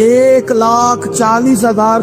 1,40,000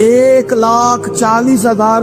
1,40,000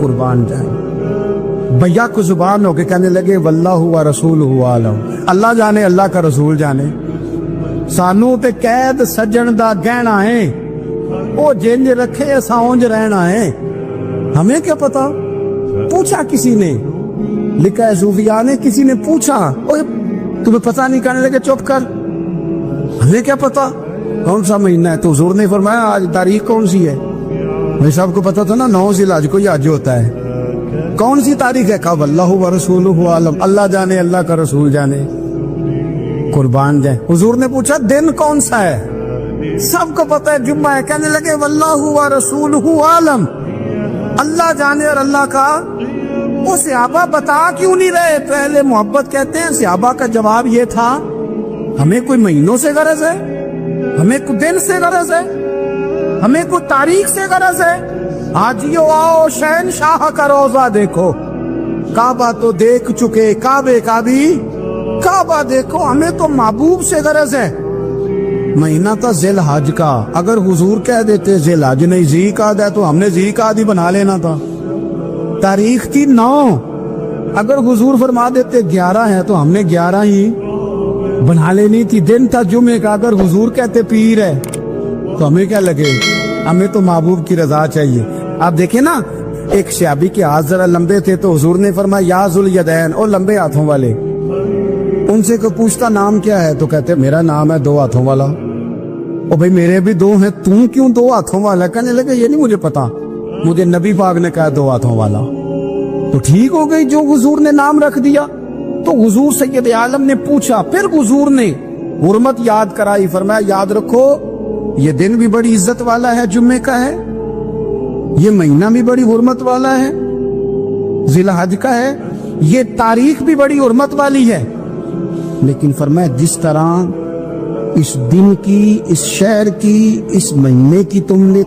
قربان جائیں۔ بھیا کو زبان ہو کے کہنے لگے واللہ و رسولہ عالم، اللہ جانے اللہ کا رسول جانے، سانو تے قید سجن دا گہنا ہے، او جنج رکھے اساں اونج رہنا ہے، ہمیں کیا پتا۔ پوچھا کسی نے، لکھا ہے صوفیاء نے، کسی نے پوچھا اوے تمہیں پتا نہیں، کہنے لگے چپ کر، ہمیں کیا پتا کون سا مہینہ ہے۔ تو حضور نے فرمایا آج تاریخ کون سی ہے؟ میں سب کو پتا تھا نا 9 ذی الحج کو یہ حج ہوتا ہے، کون سی تاریخ ہے؟ کہا واللہ و رسولہ عالم، اللہ جانے اللہ کا رسول جانے، قربان جائیں۔ حضور نے پوچھا دن کون سا ہے؟ سب کو پتا ہے جمعہ ہے، کہنے لگے واللہ و رسولہ عالم، اللہ جانے اور اللہ کا۔ وہ صحابہ بتا کیوں نہیں رہے؟ پہلے محبت کہتے ہیں، صحابہ کا جواب یہ تھا ہمیں کوئی مہینوں سے غرض ہے، ہمیں کوئی دن سے غرض ہے، ہمیں کوئی تاریخ سے غرض ہے؟ آجیو آؤ شہنشاہ کا روزہ دیکھو، کعبہ تو دیکھ چکے، کعبے کا بھی کعبہ دیکھو، ہمیں تو محبوب سے غرض ہے۔ مہینہ تھا ذی الحج کا، اگر حضور کہہ دیتے ذی الحج نہیں ذی قعدہ ہے تو ہم نے ذی قعدہ ہی بنا لینا تھا۔ تاریخ تھی 9، اگر حضور فرما دیتے 11 ہے تو ہم نے 11 ہی بنا لینی تھی۔ دن تھا جمعے کا، اگر حضور کہتے پیر ہے تو ہمیں کیا لگے، ہمیں تو محبوب کی رضا چاہیے۔ آپ دیکھیں نا، ایک صحابی کے ہاتھ ذرا لمبے تھے تو حضور نے فرمایا یا ذوالیدین، اور لمبے ہاتھوں والے، ان سے کوئی پوچھتا نام کیا ہے تو کہتے میرا نام ہے 2 ہاتھوں والا۔ اور بھئی میرے بھی 2 ہیں، تم کیوں 2 ہاتھوں والا؟ کہنے لگے یہ نہیں مجھے پتا، مجھے نبی پاک نے کہا 2 ہاتھوں والا، تو ٹھیک ہو گئی جو حضور نے نام رکھ دیا۔ تو حضور سید عالم نے پوچھا، پھر حضور نے حرمت یاد کرائی، فرمایا یاد رکھو یہ دن بھی بڑی عزت والا ہے، جمعے کا ہے، یہ مہینہ بھی بڑی حرمت والا ہے، ذی الحج کا ہے، یہ تاریخ بھی بڑی حرمت والی ہے۔ لیکن فرمایا جس طرح اس دن کی، اس شہر کی، اس مہینے کی تم نے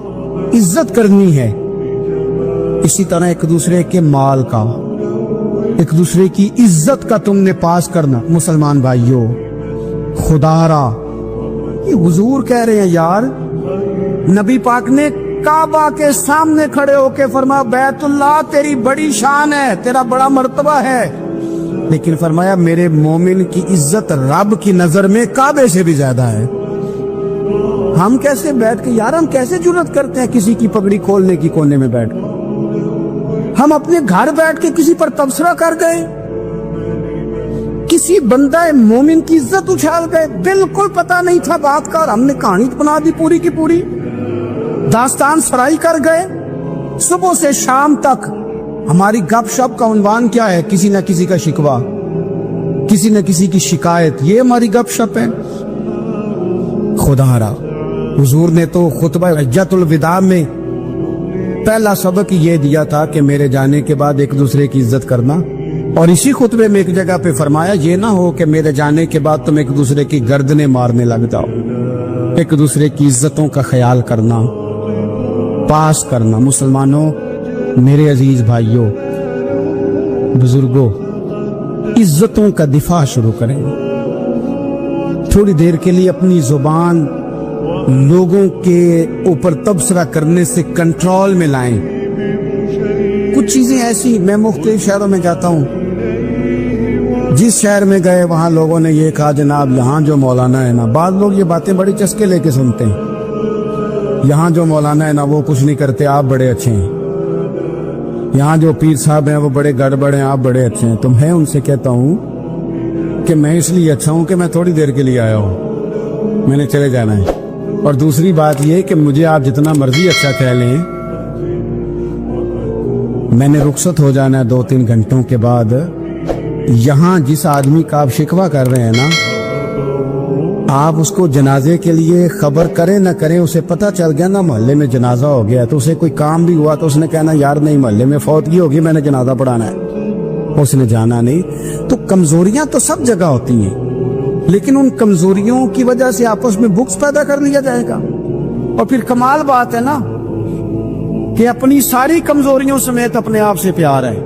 عزت کرنی ہے، اسی طرح ایک دوسرے کے مال کا، ایک دوسرے کی عزت کا تم نے پاس کرنا۔ مسلمان بھائیوں، خدا را یہ حضور کہہ رہے ہیں یار، نبی پاک نے کعبہ کے سامنے کھڑے ہو کے فرمایا بیت اللہ تیری بڑی شان ہے، تیرا بڑا مرتبہ ہے، لیکن فرمایا میرے مومن کی عزت رب کی نظر میں کعبے سے بھی زیادہ ہے۔ ہم کیسے بیٹھ کے یار، ہم کیسے جرات کرتے ہیں کسی کی پگڑی کھولنے کی کونے میں بیٹھ کے؟ ہم اپنے گھر بیٹھ کے کسی پر تبصرہ کر گئے، کسی بندہ مومن کی عزت اچھال گئے، بالکل پتہ نہیں تھا بات کا، اور ہم نے کہانی بنا دی پوری کی پوری، داستان سرائی کر گئے۔ صبح سے شام تک ہماری گپ شپ کا عنوان کیا ہے؟ کسی نہ کسی کا شکوہ، کسی نہ کسی کی شکایت، یہ ہماری گپ شپ ہے۔ خدا را حضور نے تو خطبہ حجۃ الوداع میں پہلا سبق یہ دیا تھا کہ میرے جانے کے بعد ایک دوسرے کی عزت کرنا، اور اسی خطبے میں ایک جگہ پہ فرمایا یہ نہ ہو کہ میرے جانے کے بعد تم ایک دوسرے کی گردنیں مارنے لگ جاؤ، ایک دوسرے کی عزتوں کا خیال کرنا، پاس کرنا۔ مسلمانوں، میرے عزیز بھائیوں، بزرگوں، عزتوں کا دفاع شروع کریں۔ تھوڑی دیر کے لیے اپنی زبان لوگوں کے اوپر تبصرہ کرنے سے کنٹرول میں لائیں۔ کچھ چیزیں ایسی، میں مختلف شہروں میں جاتا ہوں، جس شہر میں گئے وہاں لوگوں نے یہ کہا جناب یہاں جو مولانا ہے نا، بعض لوگ یہ باتیں بڑی چسکے لے کے سنتے ہیں، یہاں جو مولانا ہے نا وہ کچھ نہیں کرتے، آپ بڑے اچھے ہیں، یہاں جو پیر صاحب ہیں وہ بڑے گڑبڑ ہیں، آپ بڑے اچھے ہیں۔ تو میں ان سے کہتا ہوں کہ میں اس لیے اچھا ہوں کہ میں تھوڑی دیر کے لیے آیا ہوں، میں نے چلے جانا ہے۔ اور دوسری بات یہ کہ مجھے آپ جتنا مرضی اچھا کہہ لیں، میں نے رخصت ہو جانا ہے 2-3 گھنٹوں کے بعد۔ یہاں جس آدمی کا آپ شکوہ کر رہے ہیں نا، آپ اس کو جنازے کے لیے خبر کریں نہ کریں، اسے پتہ چل گیا نا محلے میں جنازہ ہو گیا، تو اسے کوئی کام بھی ہوا تو اس نے کہنا یار نہیں محلے میں فوتگی ہوگی، میں نے جنازہ پڑھانا ہے، اس نے جانا نہیں۔ تو کمزوریاں تو سب جگہ ہوتی ہیں، لیکن ان کمزوریوں کی وجہ سے آپس میں بغض پیدا کر لیا جائے گا۔ اور پھر کمال بات ہے نا کہ اپنی ساری کمزوریوں سمیت اپنے آپ سے پیار ہے،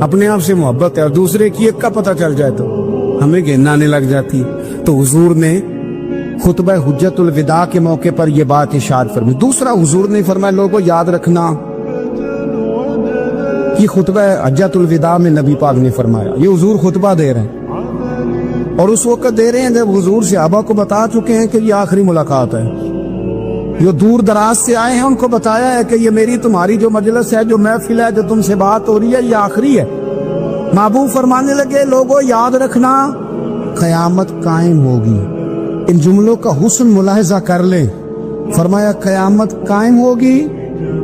اپنے آپ سے محبت ہے، اور دوسرے کی ایک کا پتہ چل جائے تو ہمیں گھن آنے لگ جاتی۔ تو حضور نے خطبہ حجۃ الوداع کے موقع پر یہ بات ارشاد فرمائی۔ دوسرا حضور نے فرمایا لوگوں یاد رکھنا یہ خطبہ حجۃ الوداع میں نبی پاک نے فرمایا، یہ حضور خطبہ دے رہے ہیں، اور اس وقت دے رہے ہیں جب حضور صحابہ کو بتا چکے ہیں کہ یہ آخری ملاقات ہے۔ جو دور دراز سے آئے ہیں ان کو بتایا ہے کہ یہ میری تمہاری جو مجلس ہے، جو محفل ہے، جو تم سے بات ہو رہی ہے، یہ آخری ہے۔ محبوب فرمانے لگے لوگوں یاد رکھنا قیامت قائم ہوگی۔ ان جملوں کا حسن ملاحظہ کر لیں۔ فرمایا قیامت قائم ہوگی،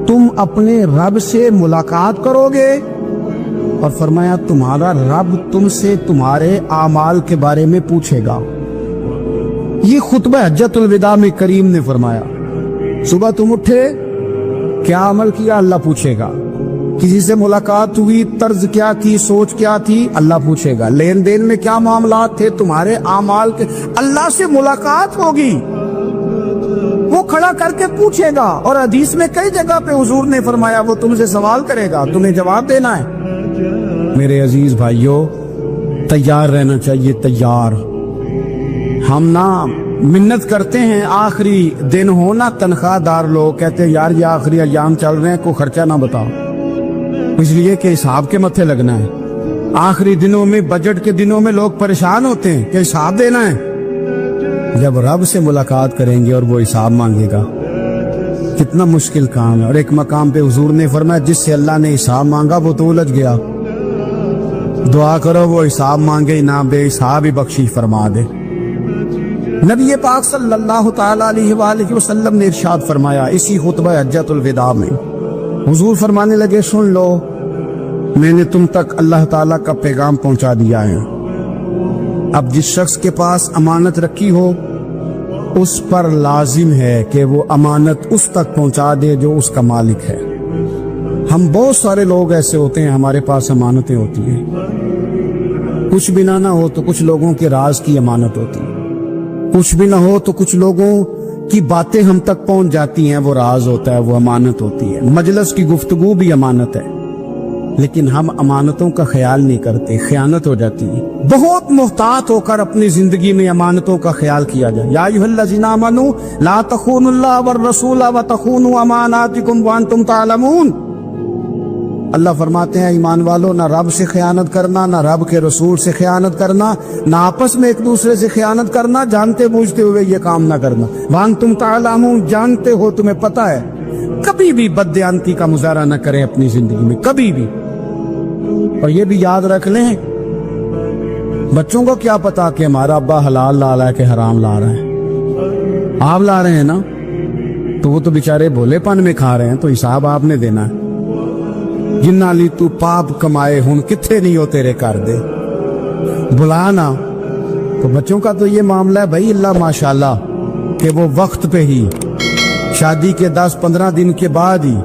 تم اپنے رب سے ملاقات کرو گے، اور فرمایا تمہارا رب تم سے تمہارے اعمال کے بارے میں پوچھے گا۔ یہ خطبہ حجۃ الوداع میں کریم نے فرمایا، صبح تم اٹھے، کیا عمل کیا، اللہ پوچھے گا۔ کسی سے ملاقات ہوئی، طرز کیا کی، سوچ کیا تھی، اللہ پوچھے گا۔ لین دین میں کیا معاملات تھے، تمہارے اعمال کے، اللہ سے ملاقات ہوگی، وہ کھڑا کر کے پوچھے گا۔ اور حدیث میں کئی جگہ پہ حضور نے فرمایا وہ تم سے سوال کرے گا، تمہیں جواب دینا ہے۔ میرے عزیز بھائیوں، تیار رہنا چاہیے، تیار۔ ہم نا منت کرتے ہیں آخری دن ہونا، تنخواہ دار لوگ کہتے ہیں یار یہ آخری ایام چل رہے ہیں، کوئی خرچہ نہ بتاؤ، اس لیے کہ حساب کے متھے لگنا ہے۔ آخری دنوں میں، بجٹ کے دنوں میں لوگ پریشان ہوتے ہیں کہ حساب دینا ہے۔ جب رب سے ملاقات کریں گے اور وہ حساب مانگے گا، کتنا مشکل کام ہے۔ اور ایک مقام پہ حضور نے فرمایا جس سے اللہ نے حساب مانگا وہ تو الجھ گیا، دعا کرو وہ حساب مانگے نہ، بے حساب ہی بخشش فرما دے۔ نبی پاک صلی اللہ تعالی علیہ وآلہ وسلم نے ارشاد فرمایا اسی خطبہ حجۃ الوداع میں، حضور فرمانے لگے سن لو، میں نے تم تک اللہ تعالیٰ کا پیغام پہنچا دیا ہے۔ اب جس شخص کے پاس امانت رکھی ہو اس پر لازم ہے کہ وہ امانت اس تک پہنچا دے جو اس کا مالک ہے۔ ہم بہت سارے لوگ ایسے ہوتے ہیں، ہمارے پاس امانتیں ہوتی ہیں، کچھ بھی نہ ہو تو کچھ لوگوں کے راز کی امانت ہوتی ہے، کچھ بھی نہ ہو تو کچھ لوگوں کی باتیں ہم تک پہنچ جاتی ہیں، وہ راز ہوتا ہے، وہ امانت ہوتی ہے۔ مجلس کی گفتگو بھی امانت ہے، لیکن ہم امانتوں کا خیال نہیں کرتے، خیانت ہو جاتی ہے۔ بہت محتاط ہو کر اپنی زندگی میں امانتوں کا خیال کیا جائے۔ یا ایھا الذین آمنوا لا تخونوا اللہ والرسول وتخونوا اماناتکم وانتم تعلمون۔ اللہ فرماتے ہیں ایمان والو، نہ رب سے خیانت کرنا، نہ رب کے رسول سے خیانت کرنا، نہ آپس میں ایک دوسرے سے خیانت کرنا، جانتے بوجھتے ہوئے یہ کام نہ کرنا۔ وانتم تعلمون، جانتے ہو، تمہیں پتہ ہے۔ کبھی بھی بددیانتی کا مظاہرہ نہ کریں اپنی زندگی میں، کبھی بھی۔ اور یہ بھی یاد رکھ لیں، بچوں کو کیا پتا کہ ہمارا ابا حلال لا رہا ہے کہ حرام لا رہا ہے؟ آپ لا رہے ہیں نا، تو وہ تو بیچارے بھولے پن میں کھا رہے ہیں، تو حساب آپ نے دینا ہے۔ جنہ لی تو پاپ کمائے ہن کتھے نہیں ہو تیرے کر دے، بلا نا۔ تو بچوں کا تو یہ معاملہ ہے بھائی، اللہ ماشاءاللہ کہ وہ وقت پہ ہی، شادی کے 10-15 دن کے بعد ہی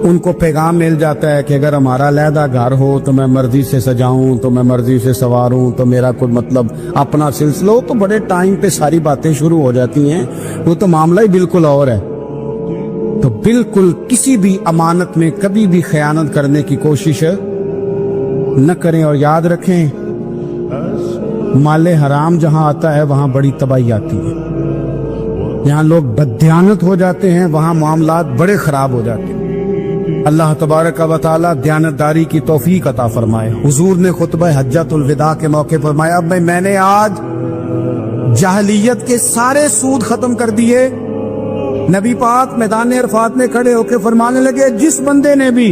ان کو پیغام مل جاتا ہے کہ اگر ہمارا علیحدہ گھر ہو تو میں مرضی سے سجاؤں، تو میں مرضی سے سواروں، تو میرا کوئی مطلب اپنا سلسلہ ہو، تو بڑے ٹائم پہ ساری باتیں شروع ہو جاتی ہیں، وہ تو معاملہ ہی بالکل اور ہے۔ تو بالکل کسی بھی امانت میں کبھی بھی خیانت کرنے کی کوشش نہ کریں، اور یاد رکھیں مال حرام جہاں آتا ہے وہاں بڑی تباہی آتی ہے۔ جہاں لوگ بددیانت ہو جاتے ہیں وہاں معاملات بڑے خراب ہو جاتے ہیں۔ اللہ تبارک و تعالی دیانتداری کی توفیق عطا فرمائے۔ حضور نے خطبہ حجۃ الوداع کے موقع پر فرمایا میں نے آج جاہلیت کے سارے سود ختم کر دیے۔ نبی پاک میدان عرفات میں کھڑے ہو کے فرمانے لگے جس بندے نے بھی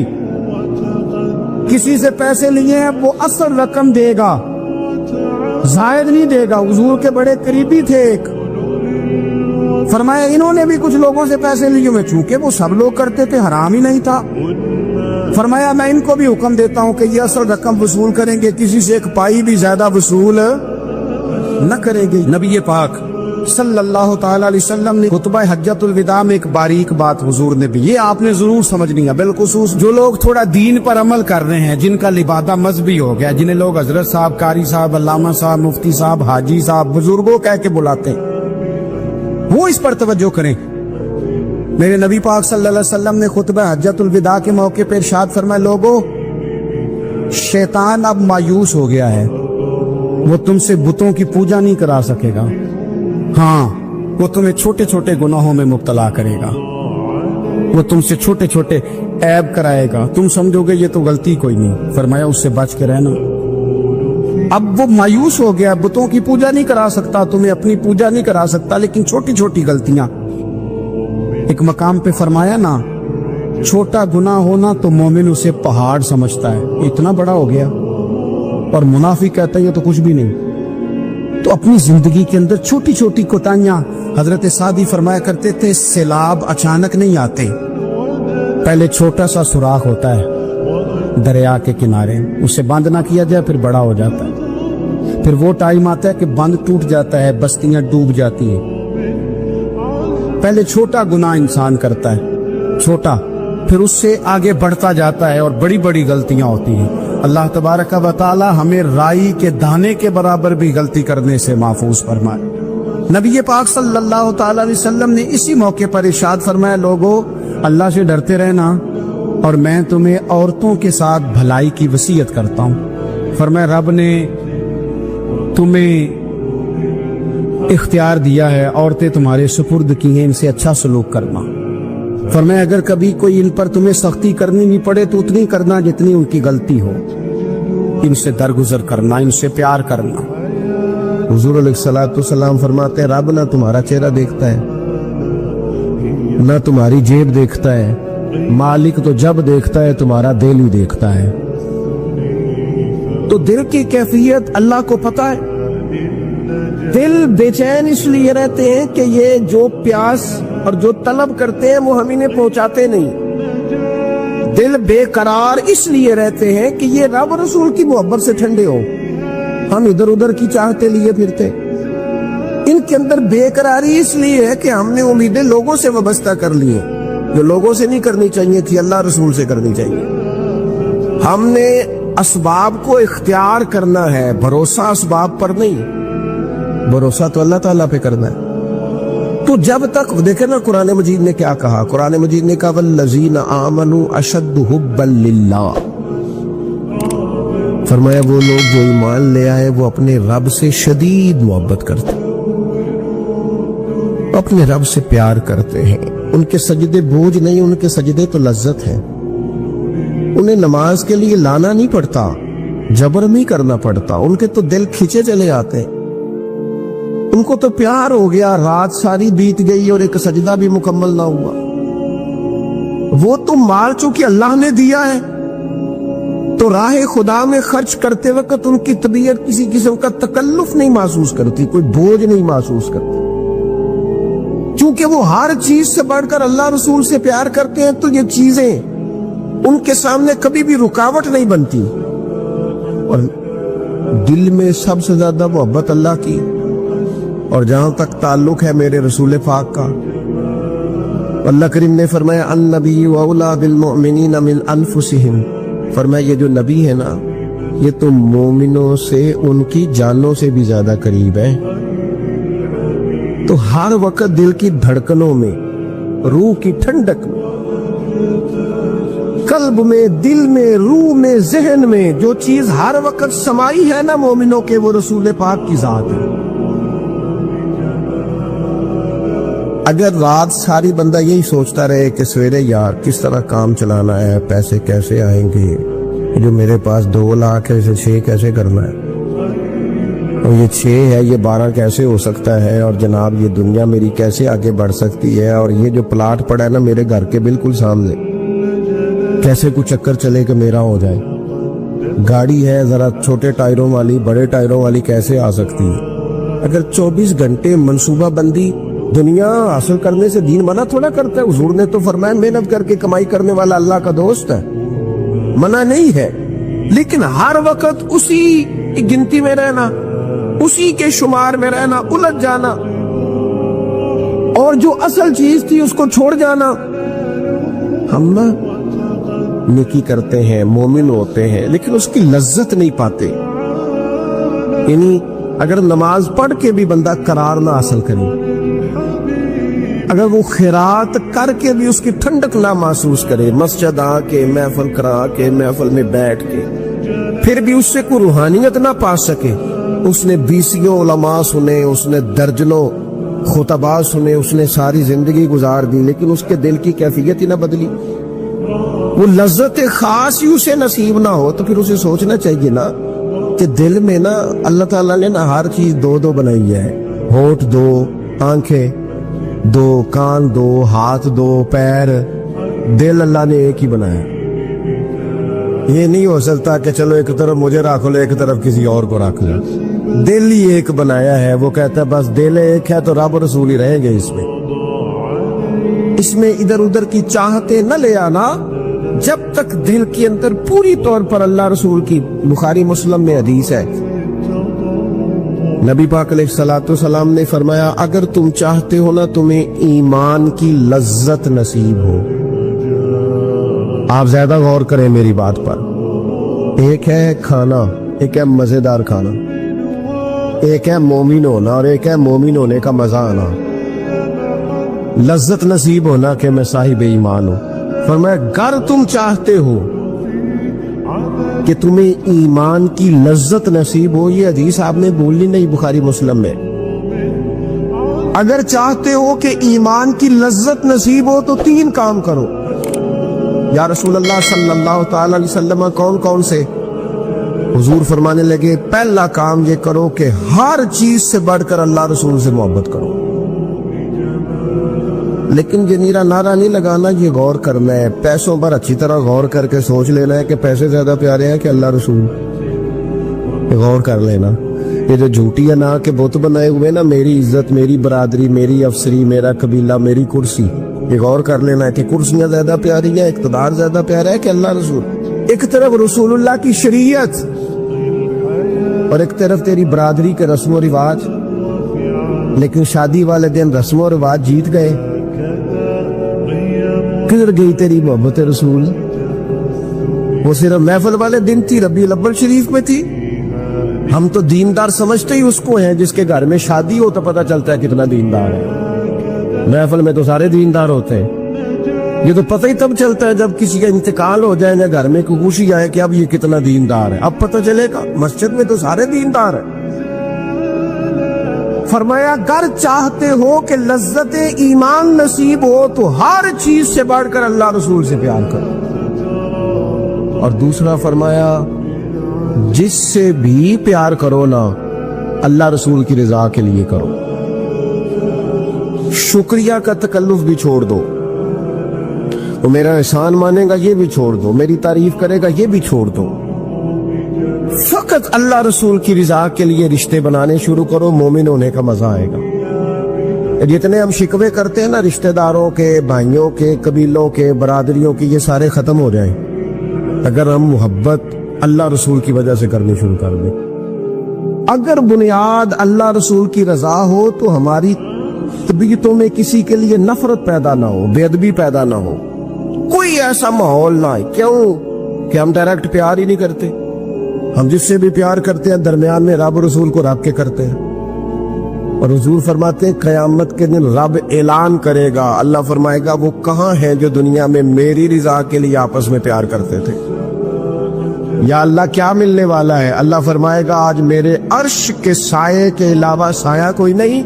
کسی سے پیسے لیے ہیں وہ اصل رقم دے گا، زائد نہیں دے گا۔ حضور کے بڑے قریبی تھے ایک، فرمایا انہوں نے بھی کچھ لوگوں سے پیسے لیے ہوئے، چونکہ وہ سب لوگ کرتے تھے، حرام ہی نہیں تھا۔ فرمایا میں ان کو بھی حکم دیتا ہوں کہ یہ اصل رقم وصول کریں گے، کسی سے ایک پائی بھی زیادہ وصول نہ کریں گے۔ نبی پاک صلی اللہ تعالی علیہ وسلم نے خطبہ حجۃ الوداع میں ایک باریک بات حضور نے بھی، یہ آپ نے ضرور سمجھنی ہے، بالخصوص جو لوگ تھوڑا دین پر عمل کر رہے ہیں، جن کا لبادہ مذہبی ہو گیا، جنہیں لوگ حضرت صاحب، قاری صاحب، علامہ صاحب، مفتی صاحب، حاجی صاحب، بزرگوں کہہ کے بلاتے ہیں، وہ اس پر توجہ کریں۔ میرے نبی پاک صلی اللہ علیہ وسلم نے خطبہ حجۃ الوداع کے موقع پر ارشاد فرمایا لوگوں، شیطان اب مایوس ہو گیا ہے، وہ تم سے بتوں کی پوجا نہیں کرا سکے گا، ہاں وہ تمہیں چھوٹے چھوٹے گناہوں میں مبتلا کرے گا، وہ تم سے چھوٹے چھوٹے عیب کرائے گا, تم سمجھو گے یہ تو غلطی کوئی نہیں. فرمایا اس سے بچ کے رہنا. اب وہ مایوس ہو گیا, بتوں کی پوجا نہیں کرا سکتا, تمہیں اپنی پوجا نہیں کرا سکتا, لیکن چھوٹی چھوٹی غلطیاں. ایک مقام پہ فرمایا نا, چھوٹا گناہ ہونا تو مومن اسے پہاڑ سمجھتا ہے, اتنا بڑا ہو گیا, اور منافق کہتا ہے یہ تو کچھ بھی نہیں. تو اپنی زندگی کے اندر چھوٹی چھوٹی کوتاہیاں. حضرت سعدی فرمایا کرتے تھے سیلاب اچانک نہیں آتے, پہلے چھوٹا سا سوراخ ہوتا ہے دریا کے کنارے, اسے بند نہ کیا جائے پھر بڑا ہو جاتا ہے, پھر وہ ٹائم آتا ہے کہ بند ٹوٹ جاتا ہے, بستیاں ڈوب جاتی ہیں. پہلے چھوٹا گناہ انسان کرتا ہے, چھوٹا, پھر اس سے آگے بڑھتا جاتا ہے اور بڑی بڑی غلطیاں ہوتی ہیں. اللہ تبارک و تعالی ہمیں رائی کے دانے کے برابر بھی غلطی کرنے سے محفوظ فرمائے. نبی پاک صلی اللہ تعالی علیہ وسلم نے اسی موقع پر ارشاد فرمایا, لوگو اللہ سے ڈرتے رہنا, اور میں تمہیں عورتوں کے ساتھ بھلائی کی وصیت کرتا ہوں. فرمایا رب نے تمہیں اختیار دیا ہے, عورتیں تمہارے سپرد کی ہیں, ان سے اچھا سلوک کرنا. فرمایا اگر کبھی کوئی ان پر تمہیں سختی کرنی بھی پڑے تو اتنی کرنا جتنی ان کی غلطی ہو, ان سے درگزر کرنا, ان سے پیار کرنا. حضور علیہ الصلوۃ والسلام فرماتے ہیں رب نہ تمہارا چہرہ دیکھتا ہے, نہ تمہاری جیب دیکھتا ہے, مالک تو جب دیکھتا ہے تمہارا دل ہی دیکھتا ہے. تو دل کی کیفیت اللہ کو پتہ ہے. دل بے چین اس لیے رہتے ہیں کہ یہ جو پیاس اور جو طلب کرتے ہیں وہ ہم انہیں پہنچاتے نہیں. دل بے قرار اس لیے رہتے ہیں کہ یہ رب رسول کی محبت سے ٹھنڈے ہو, ہم ادھر ادھر کی چاہتے لیے پھرتے. ان کے اندر بے قراری اس لیے ہے کہ ہم نے امیدیں لوگوں سے وابستہ کر لی ہیں, جو لوگوں سے نہیں کرنی چاہیے تھی, اللہ رسول سے کرنی چاہیے. ہم نے اسباب کو اختیار کرنا ہے, بھروسہ اسباب پر نہیں, بھروسہ تو اللہ تعالیٰ پہ کرنا ہے. تو جب تک دیکھیں نا قرآن مجید نے کیا کہا, قرآن مجید نے کہا والذین آمنوا اشد حبا للہ. فرمایا وہ لوگ جو ایمان لے آئے وہ اپنے رب سے شدید محبت کرتے, اپنے رب سے پیار کرتے ہیں. ان کے سجدے بوجھ نہیں, ان کے سجدے تو لذت ہے. انہیں نماز کے لیے لانا نہیں پڑتا, جبر نہیں کرنا پڑتا, ان کے تو دل کھچے چلے آتے ہیں. ان کو تو پیار ہو گیا, رات ساری بیت گئی اور ایک سجدہ بھی مکمل نہ ہوا. وہ تو مال چونکہ اللہ نے دیا ہے تو راہ خدا میں خرچ کرتے وقت ان کی طبیعت کسی قسم کا تکلف نہیں محسوس کرتی, کوئی بوجھ نہیں محسوس کرتی. چونکہ وہ ہر چیز سے بڑھ کر اللہ رسول سے پیار کرتے ہیں تو یہ چیزیں ان کے سامنے کبھی بھی رکاوٹ نہیں بنتی. اور دل میں سب سے زیادہ محبت اللہ کی, اور جہاں تک تعلق ہے میرے رسول پاک کا, اللہ کریم نے فرمایا النبی اولی بالمؤمنین من انفسہم. فرمایا یہ جو نبی ہے نا یہ تو مومنوں سے ان کی جانوں سے بھی زیادہ قریب ہے. تو ہر وقت دل کی دھڑکنوں میں, روح کی ٹھنڈک میں, قلب میں, دل میں, روح میں, ذہن میں جو چیز ہر وقت سمائی ہے نا مومنوں کے, وہ رسول پاک کی ذات ہے. اگر رات ساری بندہ یہی سوچتا رہے کہ سویرے یار کس طرح کام چلانا ہے, پیسے کیسے آئیں گے, جو میرے پاس 2 لاکھ ہے اسے 6 کیسے کرنا ہے, اور یہ 6 ہے یہ 12 کیسے ہو سکتا ہے, اور جناب یہ دنیا میری کیسے آگے بڑھ سکتی ہے, اور یہ جو پلاٹ پڑا ہے نا میرے گھر کے بالکل سامنے کیسے کچھ چکر چلے کہ میرا ہو جائے, گاڑی ہے ذرا چھوٹے ٹائروں والی بڑے ٹائروں والی کیسے آ سکتی ہے. اگر 24 گھنٹے منصوبہ بندی دنیا حاصل کرنے سے دین منع تھوڑا کرتا ہے. حضور نے تو فرمایا محنت کر کے کمائی کرنے والا اللہ کا دوست ہے, منع نہیں ہے, لیکن ہر وقت اسی گنتی میں رہنا, اسی کے شمار میں رہنا, الجھ جانا, اور جو اصل چیز تھی اس کو چھوڑ جانا. ہم نا نیکی کرتے ہیں, مومن ہوتے ہیں, لیکن اس کی لذت نہیں پاتے. یعنی اگر نماز پڑھ کے بھی بندہ قرار نہ حاصل کرے, اگر وہ خیرات کر کے بھی اس کی ٹھنڈک نہ محسوس کرے, مسجد آ کے محفل کرا کے محفل میں بیٹھ کے پھر بھی اس سے کوئی روحانیت نہ پا سکے, اس نے 20 علماء سنے, اس نے درجنوں خطبہ سنے، اس نے ساری زندگی گزار دی، لیکن اس کے دل کی کیفیت ہی نہ بدلی، وہ لذت خاص ہی اسے نصیب نہ ہو، تو پھر اسے سوچنا چاہیے نا کہ دل میں نا اللہ تعالیٰ نے نا ہر چیز دو دو بنائی ہے، ہونٹ دو، آنکھیں دو، کان دو، ہاتھ دو، پیر، دل اللہ نے ایک ہی بنایا۔ یہ نہیں ہو سکتا کہ چلو ایک طرف مجھے رکھ لو، ایک طرف کسی اور کو رکھ لو، دل ہی ایک بنایا ہے۔ وہ کہتا ہے بس دل ایک ہے تو رب رسول ہی رہیں گے اس میں ادھر ادھر کی چاہتے نہ لے آنا، جب تک دل کے اندر پوری طور پر اللہ رسول کی، بخاری مسلم میں حدیث ہے، نبی پاک علیہ الصلوۃ والسلام نے فرمایا اگر تم چاہتے ہو نا تمہیں ایمان کی لذت نصیب ہو، آپ زیادہ غور کریں میری بات پر، ایک ہے کھانا، ایک ہے مزیدار کھانا، ایک ہے مومن ہونا اور ایک ہے مومن ہونے کا مزہ آنا، لذت نصیب ہونا کہ میں صاحب ایمان ہوں۔ فرمایا اگر تم چاہتے ہو کہ تمہیں ایمان کی لذت نصیب ہو، یہ حدیث آپ نے بولی نہیں بخاری مسلم میں، اگر چاہتے ہو کہ ایمان کی لذت نصیب ہو تو تین کام کرو۔ یا رسول اللہ صلی اللہ تعالی علیہ وسلم کون کون سے؟ حضور فرمانے لگے پہلا کام یہ کرو کہ ہر چیز سے بڑھ کر اللہ رسول سے محبت کرو۔ لیکن یہ نیرا نعرہ نہیں لگانا، یہ غور کرنا ہے، پیسوں پر اچھی طرح غور کر کے سوچ لینا ہے کہ پیسے زیادہ پیارے ہیں کہ اللہ رسول، یہ غور کر لینا۔ یہ جو جھوٹی ہے نا کہ بت بنائے ہوئے نا، میری عزت، میری برادری، میری افسری، میرا قبیلہ، میری کرسی، یہ غور کر لینا ہے کہ کرسیاں زیادہ پیاری ہیں، اقتدار زیادہ پیارا ہے کہ اللہ رسول۔ ایک طرف رسول اللہ کی شریعت اور ایک طرف تیری برادری کے رسم و رواج، لیکن شادی والے دن رسم و رواج جیت گئے، کدھر گئی تیری محبت رسول؟ وہ صرف محفل والے دن تھی، ربیع الاول شریف میں تھی۔ ہم تو دیندار سمجھتے ہی اس کو ہیں جس کے گھر میں شادی ہو تو پتہ چلتا ہے کتنا دیندار ہے، محفل میں تو سارے دیندار ہوتے ہیں، یہ تو پتہ ہی تب چلتا ہے جب کسی کا انتقال ہو جائے یا گھر میں کوئی خوشی آئے کہ اب یہ کتنا دیندار ہے، اب پتہ چلے گا۔ مسجد میں تو سارے دیندار ہیں۔ فرمایا اگر چاہتے ہو کہ لذت ایمان نصیب ہو تو ہر چیز سے بڑھ کر اللہ رسول سے پیار کرو، اور دوسرا فرمایا جس سے بھی پیار کرو نا اللہ رسول کی رضا کے لیے کرو، شکریہ کا تکلف بھی چھوڑ دو، وہ میرا احسان مانے گا یہ بھی چھوڑ دو، میری تعریف کرے گا یہ بھی چھوڑ دو، فقط اللہ رسول کی رضا کے لیے رشتے بنانے شروع کرو، مومن ہونے کا مزہ آئے گا۔ جتنے ہم شکوے کرتے ہیں نا رشتہ داروں کے، بھائیوں کے، قبیلوں کے، برادریوں کی، یہ سارے ختم ہو جائیں اگر ہم محبت اللہ رسول کی وجہ سے کرنی شروع کر دیں۔ اگر بنیاد اللہ رسول کی رضا ہو تو ہماری طبیعتوں میں کسی کے لیے نفرت پیدا نہ ہو، بے ادبی پیدا نہ ہو، کوئی ایسا ماحول نہ آئے۔ کیوں کہ ہم ڈائریکٹ پیار ہی نہیں کرتے، ہم جس سے بھی پیار کرتے ہیں درمیان میں رب رسول کو رکھ کے کرتے ہیں، اور حضور فرماتے ہیں قیامت کے دن رب اعلان کرے گا، اللہ فرمائے گا وہ کہاں ہیں جو دنیا میں میری رضا کے لیے آپس میں پیار کرتے تھے؟ یا اللہ کیا ملنے والا ہے؟ اللہ فرمائے گا آج میرے عرش کے سائے کے علاوہ سایہ کوئی نہیں،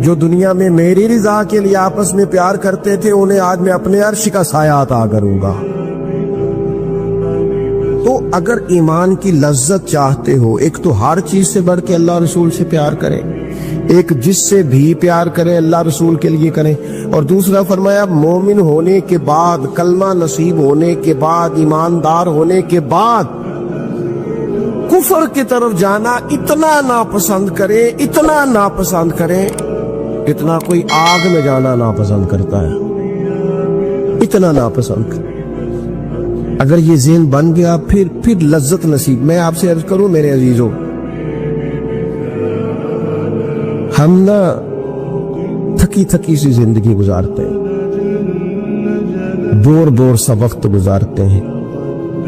جو دنیا میں میری رضا کے لیے آپس میں پیار کرتے تھے انہیں آج میں اپنے عرش کا سایہ عطا کروں گا۔ تو اگر ایمان کی لذت چاہتے ہو، ایک تو ہر چیز سے بڑھ کے اللہ رسول سے پیار کریں، ایک جس سے بھی پیار کریں اللہ رسول کے لیے کریں، اور دوسرا فرمایا مومن ہونے کے بعد، کلمہ نصیب ہونے کے بعد، ایماندار ہونے کے بعد کفر کی طرف جانا اتنا ناپسند کریں، اتنا ناپسند کریں اتنا کوئی آگ میں جانا ناپسند کرتا ہے، اتنا ناپسند کریں۔ اگر یہ ذہن بن گیا پھر لذت نصیب۔ میں آپ سے عرض کروں میرے عزیزوں، ہم نا تھکی تھکی سی زندگی گزارتے ہیں، بور سا وقت گزارتے ہیں،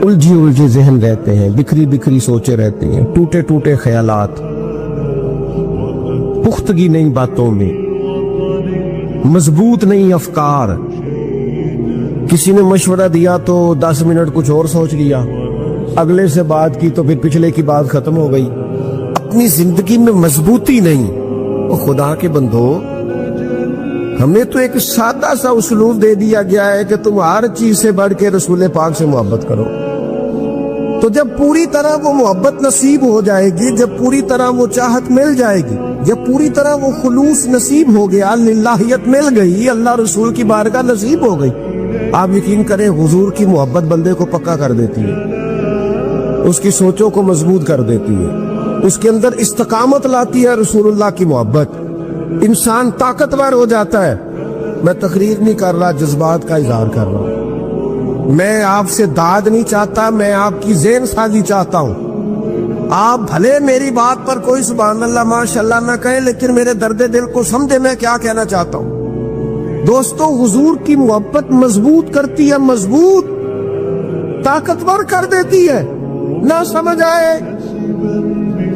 الجھے ذہن رہتے ہیں، بکھری سوچے رہتے ہیں، ٹوٹے خیالات، پختگی نہیں باتوں میں، مضبوط نہیں افکار، کسی نے مشورہ دیا تو 10 منٹ کچھ اور سوچ لیا، اگلے سے بات کی تو پھر پچھلے کی بات ختم ہو گئی، اپنی زندگی میں مضبوطی نہیں۔ خدا کے بندو ہمیں تو ایک سادہ سا اسلوب دے دیا گیا ہے کہ تم ہر چیز سے بڑھ کے رسول پاک سے محبت کرو. تو جب پوری طرح وہ محبت نصیب ہو جائے گی، جب پوری طرح وہ چاہت مل جائے گی، جب پوری طرح وہ خلوص نصیب ہو گیا، للہیت مل گئی، اللہ رسول کی بارگاہ نصیب ہو گئی، آپ یقین کریں حضور کی محبت بندے کو پکا کر دیتی ہے، اس کی سوچوں کو مضبوط کر دیتی ہے، اس کے اندر استقامت لاتی ہے رسول اللہ کی محبت. انسان طاقتور ہو جاتا ہے. میں تقریر نہیں کر رہا، جذبات کا اظہار کر رہا ہوں. میں آپ سے داد نہیں چاہتا، میں آپ کی ذہن سازی چاہتا ہوں. آپ بھلے میری بات پر کوئی سبحان اللہ ماشاءاللہ نہ کہیں، لیکن میرے درد دل کو سمجھے میں کیا کہنا چاہتا ہوں. دوستو، حضور کی محبت مضبوط کرتی ہے، مضبوط طاقتور کر دیتی ہے. نہ سمجھ آئے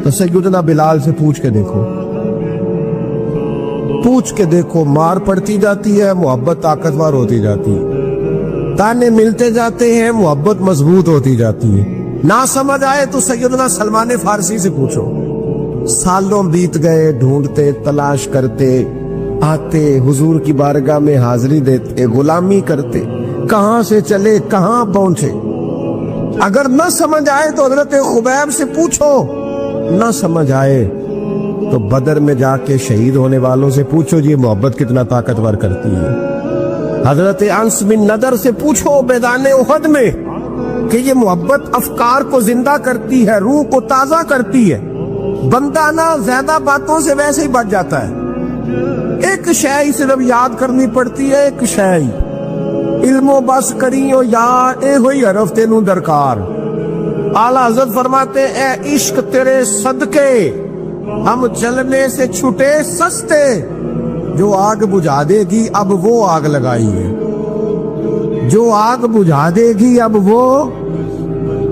تو سیدنا بلال سے پوچھ کے دیکھو، پوچھ کے دیکھو، مار پڑتی جاتی ہے، محبت طاقتور ہوتی جاتی ہے، تانے ملتے جاتے ہیں، محبت مضبوط ہوتی جاتی ہے. نہ سمجھ آئے تو سیدنا سلمان فارسی سے پوچھو. سالوں بیت گئے، ڈھونڈتے، تلاش کرتے، آتے حضور کی بارگاہ میں حاضری دیتے، غلامی کرتے، کہاں سے چلے کہاں پہنچے. اگر نہ سمجھ آئے تو حضرت خبیب سے پوچھو، نہ سمجھ آئے تو بدر میں جا کے شہید ہونے والوں سے پوچھو جی محبت کتنا طاقتور کرتی ہے. حضرت انس بن نضر سے پوچھو میدان احد میں کہ یہ محبت افکار کو زندہ کرتی ہے، روح کو تازہ کرتی ہے. بندہ نہ زیادہ باتوں سے ویسے ہی بچ جاتا ہے. ایک شے صرف یاد کرنی پڑتی ہے، ایک شے علم و بس کریو یار، اے ہوئی حرف تینوں درکار. اعلیٰ حضرت فرماتے اے عشق تیرے صدقے ہم جلنے سے چھٹے سستے. جو آگ بجھا دے گی اب وہ آگ لگائی ہے، جو آگ بجھا دے گی اب وہ.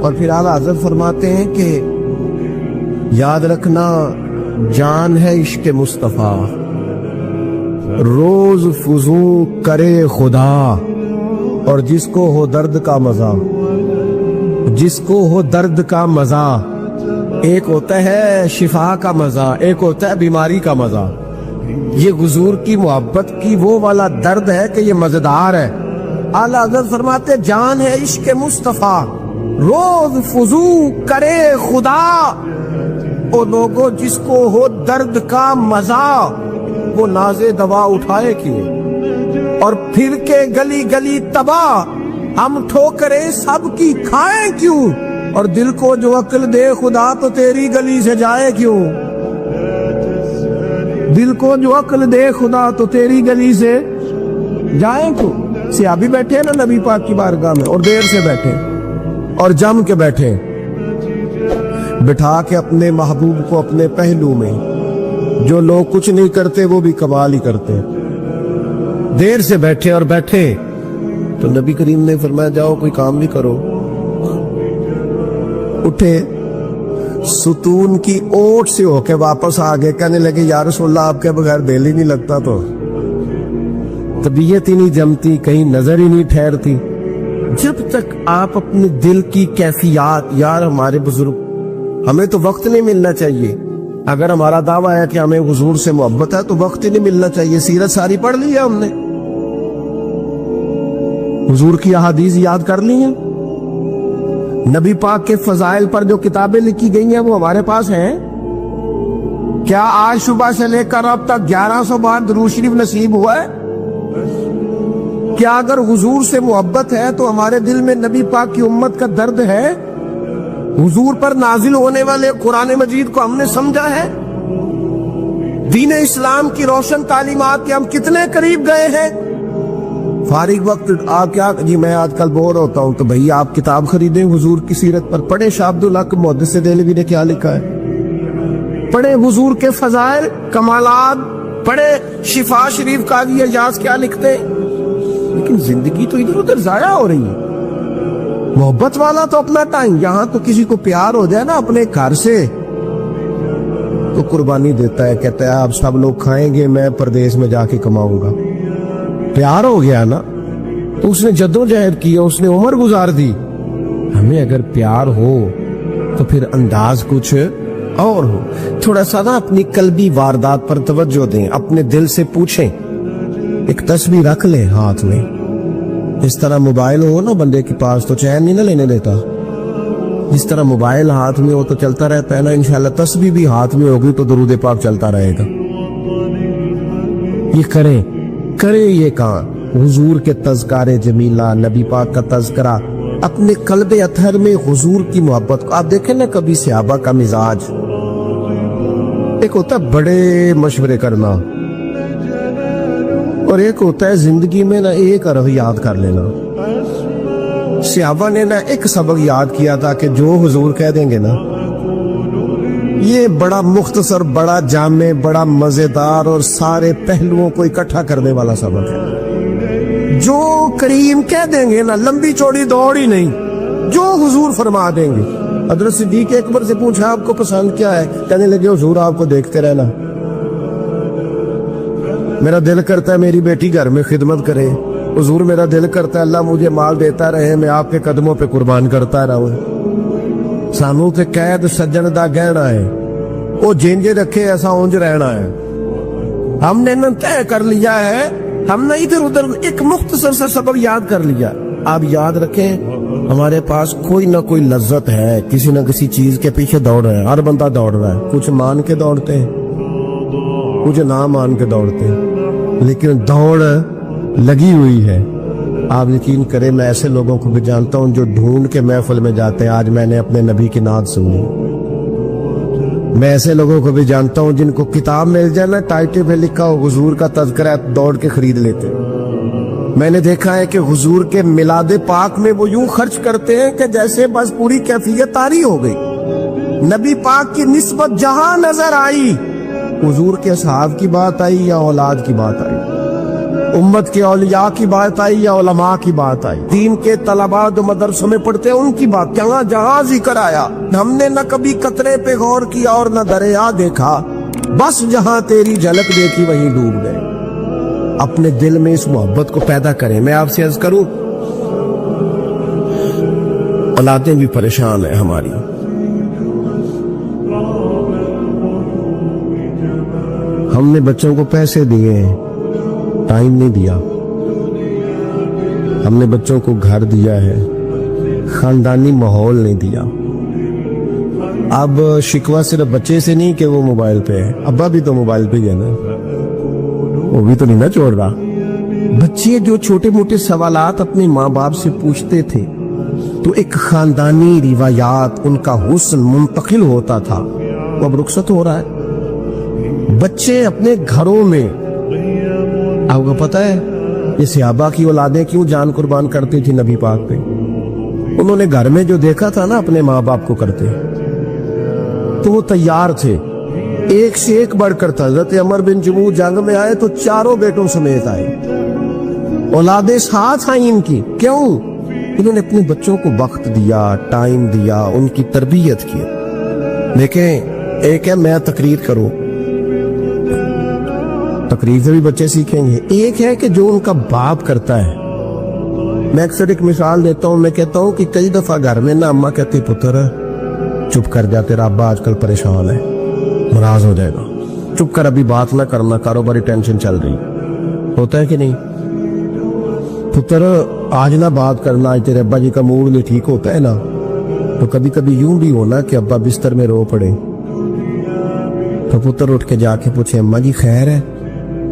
اور پھر اعلیٰ حضرت فرماتے ہیں کہ یاد رکھنا جان ہے عشق مصطفیٰ، روز فضو کرے خدا. اور جس کو ہو درد کا مزہ، جس کو ہو درد کا مزہ، ایک ہوتا ہے شفا کا مزہ، ایک ہوتا ہے بیماری کا مزہ. یہ حضور کی محبت کی وہ والا درد ہے کہ یہ مزیدار ہے. اعلیٰ حضرت فرماتے جان ہے عشق مصطفیٰ، روز فضو کرے خدا. او لوگوں جس کو ہو درد کا مزہ، وہ ناز دوا اٹھائے کیوں اور پھر کے گلی گلی تباہ. ہم ٹھوکریں سب کی کھائیں کیوں اور دل کو جو عقل دے خدا تو تیری گلی سے جائے کیوں. دل کو جو عقل دے خدا تو تیری گلی سے جائیں کیوں. صحابی بیٹھے نا نبی پاک کی بارگاہ میں اور دیر سے بیٹھے اور جم کے بیٹھے، بٹھا کے اپنے محبوب کو اپنے پہلو میں. جو لوگ کچھ نہیں کرتے وہ بھی کمال ہی کرتے. دیر سے بیٹھے اور بیٹھے تو نبی کریم نے فرمایا جاؤ کوئی کام بھی کرو. اٹھے، ستون کی اوٹ سے ہو کے واپس آگے، کہنے لگے یا رسول اللہ آپ کے بغیر دل ہی نہیں لگتا، تو طبیعت ہی نہیں جمتی، کہیں نظر ہی نہیں ٹھہرتی. جب تک آپ اپنے دل کی کیفیات، یار ہمارے بزرگ، ہمیں تو وقت نہیں ملنا چاہیے. اگر ہمارا دعویٰ ہے کہ ہمیں حضور سے محبت ہے تو وقت ہی نہیں ملنا چاہیے. سیرت ساری پڑھ لی ہے ہم نے، حضور کی احادیث یاد کر لی ہیں، نبی پاک کے فضائل پر جو کتابیں لکھی گئی ہیں وہ ہمارے پاس ہیں. کیا آج صبح سے لے کر اب تک 1100 بار درود شریف نصیب ہوا ہے؟ کیا اگر حضور سے محبت ہے تو ہمارے دل میں نبی پاک کی امت کا درد ہے؟ حضور پر نازل ہونے والے قرآن مجید کو ہم نے سمجھا ہے؟ دین اسلام کی روشن تعلیمات کے ہم کتنے قریب گئے ہیں؟ فارغ وقت آپ کیا جی میں آج کل بور ہوتا ہوں تو بھئی آپ کتاب خریدیں حضور کی سیرت پر، پڑھیں شاہ عبدالحق محدث دہلوی نے کیا لکھا ہے، پڑھیں حضور کے فضائل کمالات، پڑھیں شفا شریف قاضی اعجاز کیا لکھتے ہیں. لیکن زندگی تو ادھر ادھر ضائع ہو رہی ہے. محبت والا تو اپنا ٹائم، یہاں تو کسی کو پیار ہو جائے نا اپنے گھر سے تو قربانی دیتا ہے، کہتا ہے آپ سب لوگ کھائیں گے، میں پردیس میں جا کے کماؤں گا. پیار ہو گیا نا تو اس نے جدوجہد کی، اس نے عمر گزار دی. ہمیں اگر پیار ہو تو پھر انداز کچھ اور ہو. تھوڑا سا نا اپنی قلبی واردات پر توجہ دیں، اپنے دل سے پوچھیں ایک تسبیح رکھ لے ہاتھ میں. اس طرح موبائل ہو نا بندے کے پاس تو چین نہیں نہ لینے دیتا. جس طرح موبائل ہاتھ میں ہو تو چلتا رہتا ہے نا, انشاءاللہ تسبیح بھی ہاتھ میں ہوگی تو درود پاک چلتا رہے گا. یہ کرے یہ کام. حضور کے تذکارے جمیلہ, نبی پاک کا تذکرہ, اپنے قلب اطہر میں حضور کی محبت کو. آپ دیکھیں نا کبھی صحابہ کا مزاج, ایک ہوتا ہے بڑے مشورے کرنا اور ایک ہوتا ہے زندگی میں نا ایک عرف یاد کر لینا. صحابہ نے نا ایک سبق یاد کیا تھا کہ جو حضور کہہ دیں گے نا, یہ بڑا مختصر, بڑا جامع, بڑا مزیدار اور سارے پہلوؤں کو اکٹھا کرنے والا سبق ہے. جو کریم کہہ دیں گے نا, لمبی چوڑی دوڑ ہی نہیں, جو حضور فرما دیں گے. حضرت صدیق اکبر سے پوچھا آپ کو پسند کیا ہے, کہنے لگے حضور آپ کو دیکھتے رہنا. میرا دل کرتا ہے میری بیٹی گھر میں خدمت کرے. حضور میرا دل کرتا ہے اللہ مجھے مال دیتا رہے, میں آپ کے قدموں پہ قربان کرتا رہوں. سانو تے قید سجن دا گہنا ہے, وہ جینجے رکھے ایسا اونج رہنا ہے. ہم نے نہ طے کر لیا ہے, ہم نے ادھر ادھر ایک مختصر سا سبق یاد کر لیا. آپ یاد رکھیں ہمارے پاس کوئی نہ کوئی لذت ہے, کسی نہ کسی چیز کے پیچھے دوڑ رہے ہیں. ہر بندہ دوڑ رہا ہے, کچھ مان کے دوڑتے ہیں, کچھ نہ مان کے دوڑتے ہیں, لیکن دوڑ لگی ہوئی ہے. آپ یقین کریں میں ایسے لوگوں کو بھی جانتا ہوں جو ڈھونڈ کے محفل میں جاتے ہیں. آج میں نے اپنے نبی کی نعت سنی. میں ایسے لوگوں کو بھی جانتا ہوں جن کو کتاب مل جائے نا, ٹائٹل پہ لکھا ہو حضور کا تذکرہ, دوڑ کے خرید لیتے. میں نے دیکھا ہے کہ حضور کے میلاد پاک میں وہ یوں خرچ کرتے ہیں کہ جیسے بس پوری کیفیت طاری ہو گئی. نبی پاک کی نسبت جہاں نظر آئی, حضور کے اصحاب کی بات آئی یا اولاد کی بات آئی, امت کے اولیاء کی بات آئی یا علماء کی بات آئی, دین کے طلباء جو مدرسوں میں پڑھتے ہیں ان کی بات, جہاں ذکر آیا. ہم نے نہ کبھی قطرے پہ غور کیا اور نہ دریا دیکھا, بس جہاں تیری جھلک دیکھی وہیں ڈوب گئے. اپنے دل میں اس محبت کو پیدا کریں. میں آپ سے عرض کروں, اولادیں بھی پریشان ہیں ہماری. ہم نے بچوں کو پیسے دیے ہیں, ٹائم نہیں دیا. ہم نے بچوں کو گھر دیا ہے, خاندانی ماحول نہیں دیا. اب شکوہ صرف بچے سے نہیں کہ وہ موبائل پہ ہے, ابا بھی تو موبائل پہ ہی ہے نا, وہ بھی تو نہیں نا چھوڑ رہا. بچے جو چھوٹے موٹے سوالات اپنے ماں باپ سے پوچھتے تھے تو ایک خاندانی روایات, ان کا حسن منتقل ہوتا تھا, وہ اب رخصت ہو رہا ہے. بچے اپنے گھروں میں, آپ کو پتا ہے یہ صحابہ کی اولادیں کیوں جان قربان کرتی تھی نبی پاک پہ؟ انہوں نے گھر میں جو دیکھا تھا نا اپنے ماں باپ کو کرتے, تو وہ تیار تھے. ایک سے ایک بڑھ کر تھا. حضرت عمر بن جموح جنگ میں آئے تو چاروں بیٹوں سمیت آئے, اولادیں ساتھ آئیں ان کی. کیوں؟ انہوں نے اپنے بچوں کو وقت دیا, ٹائم دیا, ان کی تربیت کی. دیکھیں ایک ہے میں تقریر کروں, تقریر سے بھی بچے سیکھیں گے. ایک ہے کہ جو ان کا باپ کرتا ہے. میں اکثر ایک مثال دیتا ہوں, میں کہتا ہوں کہ کئی دفعہ گھر میں نا اماں کہتی پتر چپ کر جا, تیرا ابا آج کل پریشان ہے, ناراض ہو جائے گا, چپ کر, ابھی بات نہ کرنا, کاروباری ٹینشن چل رہی. ہوتا ہے کہ نہیں؟ پتر آج نہ بات کرنا, آج تیرے ابا جی کا موڈ نہیں ٹھیک ہوتا ہے نا. تو کبھی کبھی یوں بھی ہونا کہ ابا بستر میں رو پڑے, تو پتر اٹھ کے جا کے پوچھے اماں جی خیر ہے,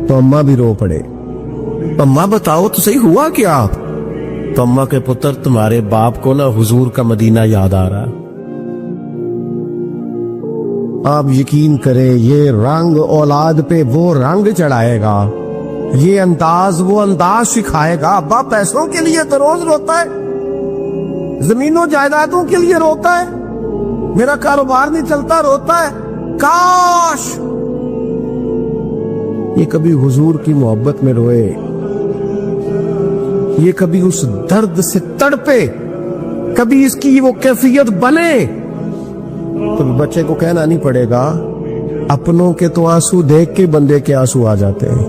تو اماں بھی رو پڑے, اماں بتاؤ تو صحیح ہوا کیا؟ تو اماں کے پتر تمہارے باپ کو نا حضور کا مدینہ یاد آ رہا ہے. آپ یقین کریں یہ رنگ اولاد پہ وہ رنگ چڑھائے گا, یہ انداز وہ انداز سکھائے گا. ابا پیسوں کے لیے تو روز روتا ہے, زمینوں جائیدادوں کے لیے روتا ہے, میرا کاروبار نہیں چلتا روتا ہے. کاش یہ کبھی حضور کی محبت میں روئے, یہ کبھی اس درد سے تڑپے, کبھی اس کی وہ کیفیت بنے. تو بچے کو کہنا نہیں پڑے گا, اپنوں کے تو آنسو دیکھ کے بندے کے آنسو آ جاتے ہیں.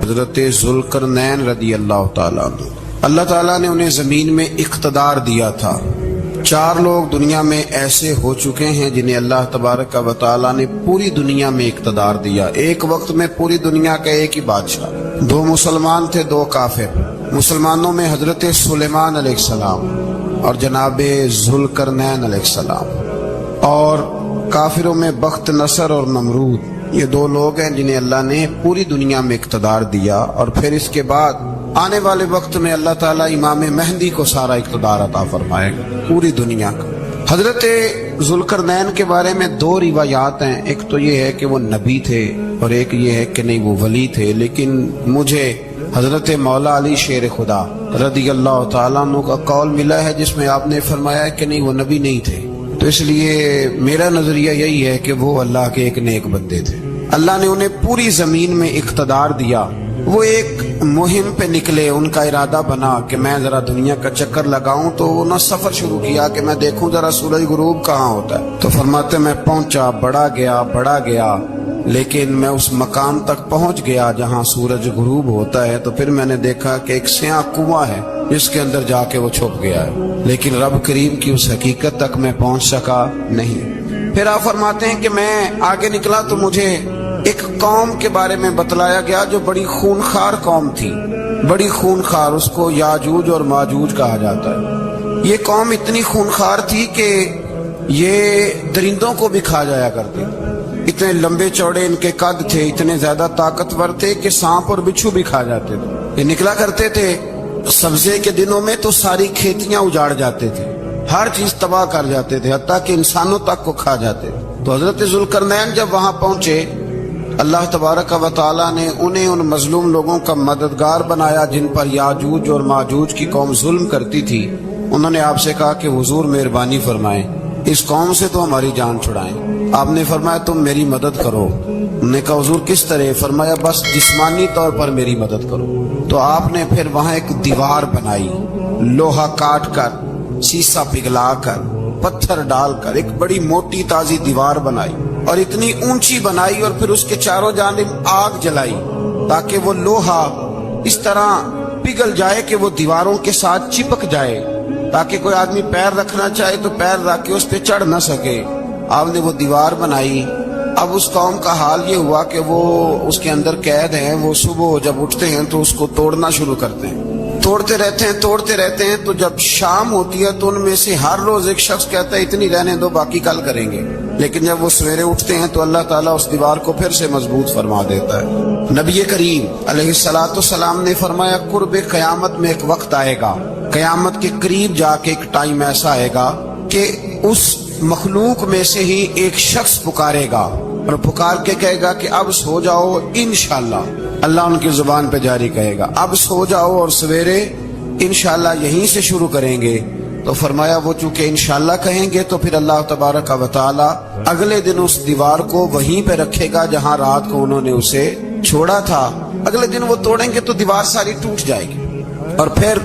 حضرت ذوالقرنین رضی اللہ تعالیٰ عنہ, اللہ تعالیٰ نے انہیں زمین میں اقتدار دیا تھا, 4 لوگ دنیا میں ایسے ہو چکے ہیں جنہیں اللہ تبارک و تعالیٰ نے پوری دنیا میں اقتدار دیا، ایک وقت میں پوری دنیا کا ایک ہی بادشاہ۔ 2 مسلمان تھے، 2 کافر۔ مسلمانوں میں حضرت سلیمان علیہ السلام اور جناب ذوالقرنین علیہ السلام، اور کافروں میں بخت نصر اور نمرود۔ یہ 2 لوگ ہیں جنہیں اللہ نے پوری دنیا میں اقتدار دیا، اور پھر اس کے بعد آنے والے وقت میں اللہ تعالیٰ امام مہدی کو سارا اقتدار عطا فرمائے گا پوری دنیا کا۔ حضرت ذوالقرنین کے بارے میں 2 روایات ہیں، ایک تو یہ ہے کہ وہ نبی تھے اور ایک یہ ہے کہ نہیں وہ ولی تھے، لیکن مجھے حضرت مولا علی شیر خدا رضی اللہ تعالیٰ عنہ کا قول ملا ہے جس میں آپ نے فرمایا کہ نہیں وہ نبی نہیں تھے، تو اس لیے میرا نظریہ یہی ہے کہ وہ اللہ کے ایک نیک بندے تھے۔ اللہ نے انہیں پوری زمین میں اقتدار دیا، وہ ایک مہم پہ نکلے، ان کا ارادہ بنا کہ میں ذرا دنیا کا چکر لگاؤں، تو انہوں نے سفر شروع کیا کہ میں دیکھوں ذرا سورج غروب کہاں ہوتا ہے، تو فرماتے میں پہنچا، بڑا گیا، لیکن میں اس مقام تک پہنچ گیا جہاں سورج غروب ہوتا ہے، تو پھر میں نے دیکھا کہ ایک سیاہ کنواں ہے جس کے اندر جا کے وہ چھپ گیا ہے، لیکن رب کریم کی اس حقیقت تک میں پہنچ سکا نہیں۔ پھر آپ فرماتے ہیں کہ میں آگے نکلا تو مجھے ایک قوم کے بارے میں بتلایا گیا جو بڑی خونخوار قوم تھی، بڑی خونخوار، اس کو یاجوج اور ماجوج کہا جاتا ہے۔ یہ قوم اتنی خونخوار تھی کہ یہ درندوں کو بھی کھا جایا کرتی، اتنے لمبے چوڑے ان کے قد تھے، اتنے زیادہ طاقتور تھے کہ سانپ اور بچھو بھی کھا جاتے تھے۔ یہ نکلا کرتے تھے سبزے کے دنوں میں تو ساری کھیتیاں اجاڑ جاتے تھے، ہر چیز تباہ کر جاتے تھے، حتیٰ کہ انسانوں تک کو کھا جاتے تھے۔ تو حضرت ذوالقرنین جب وہاں پہنچے، اللہ تبارک و تعالیٰ نے انہیں ان مظلوم لوگوں کا مددگار بنایا جن پر یاجوج اور ماجوج کی قوم ظلم کرتی تھی۔ انہوں نے آپ سے کہا کہ حضور مہربانی فرمائیں، اس قوم سے تو ہماری جان چھڑائیں۔ آپ نے فرمایا تم میری مدد کرو۔ انہوں نے کہا حضور کس طرح؟ فرمایا بس جسمانی طور پر میری مدد کرو۔ تو آپ نے پھر وہاں ایک دیوار بنائی، لوہا کاٹ کر، سیسا پگھلا کر، پتھر ڈال کر ایک بڑی موٹی تازی دیوار بنائی، اور اتنی اونچی بنائی، اور پھر اس کے چاروں جانب آگ جلائی تاکہ وہ لوہا اس طرح پگھل جائے کہ وہ دیواروں کے ساتھ چپک جائے، تاکہ کوئی آدمی پیر رکھنا چاہے تو پیر رکھ کے اس پہ چڑھ نہ سکے۔ آپ نے وہ دیوار بنائی۔ اب اس قوم کا حال یہ ہوا کہ وہ اس کے اندر قید ہیں، وہ صبح جب اٹھتے ہیں تو اس کو توڑنا شروع کرتے ہیں، توڑتے رہتے ہیں، تو جب شام ہوتی ہے تو ان میں سے ہر روز ایک شخص کہتا ہے اتنی رہنے دو باقی کل کریں گے، لیکن جب وہ سویرے اٹھتے ہیں تو اللہ تعالیٰ اس دیوار کو پھر سے مضبوط فرما دیتا ہے۔ نبی کریم علیہ السلام نے فرمایا قرب قیامت میں ایک وقت آئے گا، قیامت کے قریب جا کے ایک ٹائم ایسا آئے گا کہ اس مخلوق میں سے ہی ایک شخص پکارے گا اور پکار کے کہے گا کہ اب سو جاؤ انشاءاللہ۔ اللہ ان کی زبان پہ جاری کہے گا اب سو جاؤ اور سویرے انشاءاللہ یہیں سے شروع کریں گے۔ تو فرمایا وہ چونکہ انشاءاللہ کہیں گے تو پھر اللہ تبارک و تعالی اگلے دن اس دیوار کو وہیں پہ رکھے گا جہاں رات کو انہوں نے اسے چھوڑا تھا۔ اگلے دن وہ توڑیں گے تو دیوار ساری ٹوٹ جائے گی، اور پھر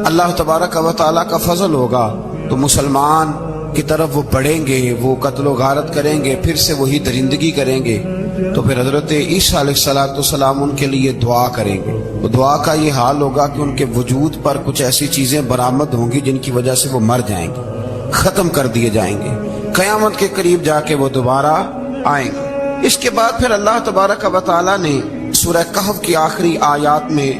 اللہ تبارک و تعالی کا فضل ہوگا تو مسلمان کی طرف وہ بڑھیں گے، وہ قتل و غارت کریں گے، پھر سے وہی درندگی کریں گے، تو پھر حضرت عیسیٰ علیہ السلام ان کے لیے دعا کریں گے۔ تو دعا کا یہ حال ہوگا کہ ان کے وجود پر کچھ ایسی چیزیں برآمد ہوں گی جن کی وجہ سے وہ مر جائیں گے، ختم کر دیے جائیں گے، قیامت کے قریب جا کے وہ دوبارہ آئیں گے۔ اس کے بعد پھر اللہ تبارک و تعالیٰ نے سورہ کہف کی آخری آیات میں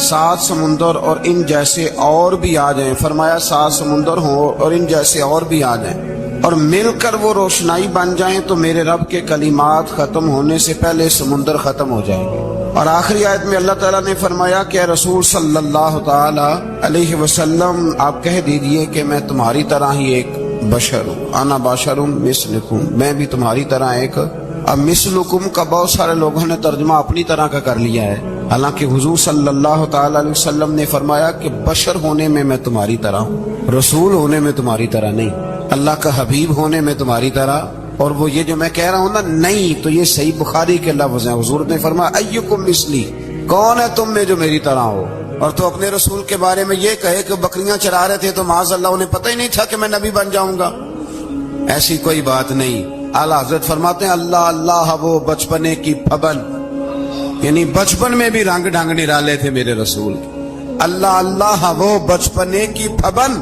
7 سمندر اور ان جیسے اور بھی آ جائیں، فرمایا 7 سمندر ہوں اور ان جیسے اور بھی آ جائیں اور مل کر وہ روشنائی بن جائیں تو میرے رب کے کلمات ختم ہونے سے پہلے سمندر ختم ہو جائیں گے۔ اور آخری آیت میں اللہ تعالیٰ نے فرمایا کہ اے رسول صلی اللہ تعالی علیہ وسلم آپ کہہ دیجئے کہ میں تمہاری طرح ہی ایک بشر ہوں، انا بشر مثلکم، میں بھی تمہاری طرح ایک۔ اب مثلکم کا بہت سارے لوگوں نے ترجمہ اپنی طرح کا کر لیا ہے، حالانکہ حضور صلی اللہ تعالی علیہ وسلم نے فرمایا کہ بشر ہونے میں تمہاری طرح ہوں، رسول ہونے میں تمہاری طرح نہیں، اللہ کا حبیب ہونے میں تمہاری طرح۔ اور وہ یہ جو میں کہہ رہا ہوں نا نہیں، تو یہ صحیح بخاری کے لفظ ہیں، حضور نے فرمایا ایکم مثلی، کون ہے تم میں جو میری طرح ہو؟ اور تو اپنے رسول کے بارے میں یہ کہے کہ بکریاں چرا رہے تھے تو معاذ اللہ انہیں پتہ ہی نہیں تھا کہ میں نبی بن جاؤں گا، ایسی کوئی بات نہیں۔ اعلیٰ حضرت فرماتے ہیں اللہ اللہ وہ بچپنے کی پھبن، یعنی بچپن میں بھی رنگ ڈھنگ نرالے تھے میرے رسول۔ اللہ اللہ وہ بچپنے کی پھبن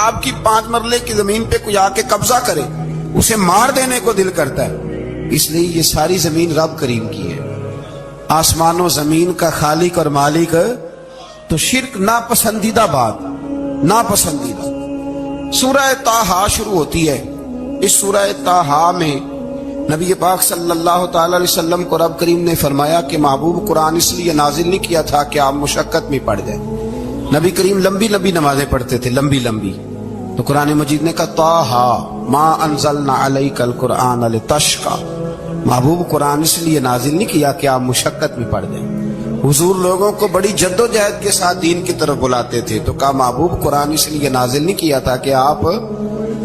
آپ کی 5 مرلے کی زمین پہ کوئی آ کے قبضہ کرے, اسے مار دینے کو دل کرتا ہے. اس لیے یہ ساری زمین رب کریم کی ہے, آسمان و زمین کا خالق اور مالک. تو شرک ناپسندیدہ بات, ناپسندیدہ. سورہ طٰہٰ شروع ہوتی ہے. اس سورہ طٰہٰ میں نبی پاک صلی اللہ تعالی علیہ وسلم کو رب کریم نے فرمایا کہ محبوب قرآن اس لیے نازل نہیں کیا تھا کہ آپ مشقت میں پڑ جائیں. نبی کریم لمبی لمبی نمازیں پڑھتے تھے, لمبی لمبی. تو قرآن مجید نے کہا طٰہٰ ما انزلنا علیک القرآن لتشقیٰ, محبوب قرآن اس لیے نازل نہیں کیا کہ آپ مشقت میں پڑ جائیں. حضور لوگوں کو بڑی جد و جہد کے ساتھ دین کی طرف بلاتے تھے, تو کہا محبوب قرآن اس لیے نازل نہیں کیا تھا کہ آپ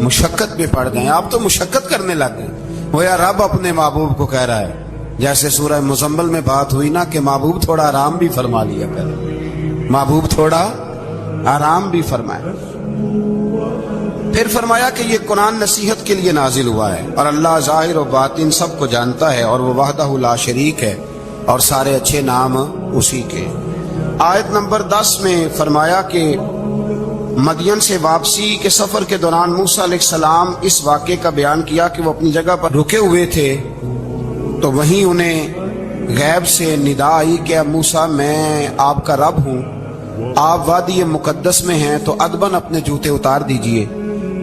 مشقت میں پڑ جائیں. آپ تو مشقت کرنے لگ گئے. وہ یا رب اپنے محبوب کو کہہ رہا ہے, جیسے سورہ مزمل میں بات ہوئی نا کہ محبوب تھوڑا آرام بھی فرما لیا کر, محبوب تھوڑا آرام بھی فرمائے. پھر فرمایا کہ یہ قرآن نصیحت کے لیے نازل ہوا ہے, اور اللہ ظاہر و باطن سب کو جانتا ہے, اور وہ وحدہ لا شریک ہے, اور سارے اچھے نام اسی کے. آیت نمبر 10 میں فرمایا کہ مدین سے واپسی کے سفر کے دوران موسیٰ علیہ السلام اس واقعے کا بیان کیا کہ وہ اپنی جگہ پر رکے ہوئے تھے, تو وہیں انہیں غیب سے ندا آئی کہ موسیٰ میں آپ کا رب ہوں, آپ وادی مقدس میں ہیں, تو ادباً اپنے جوتے اتار دیجئے,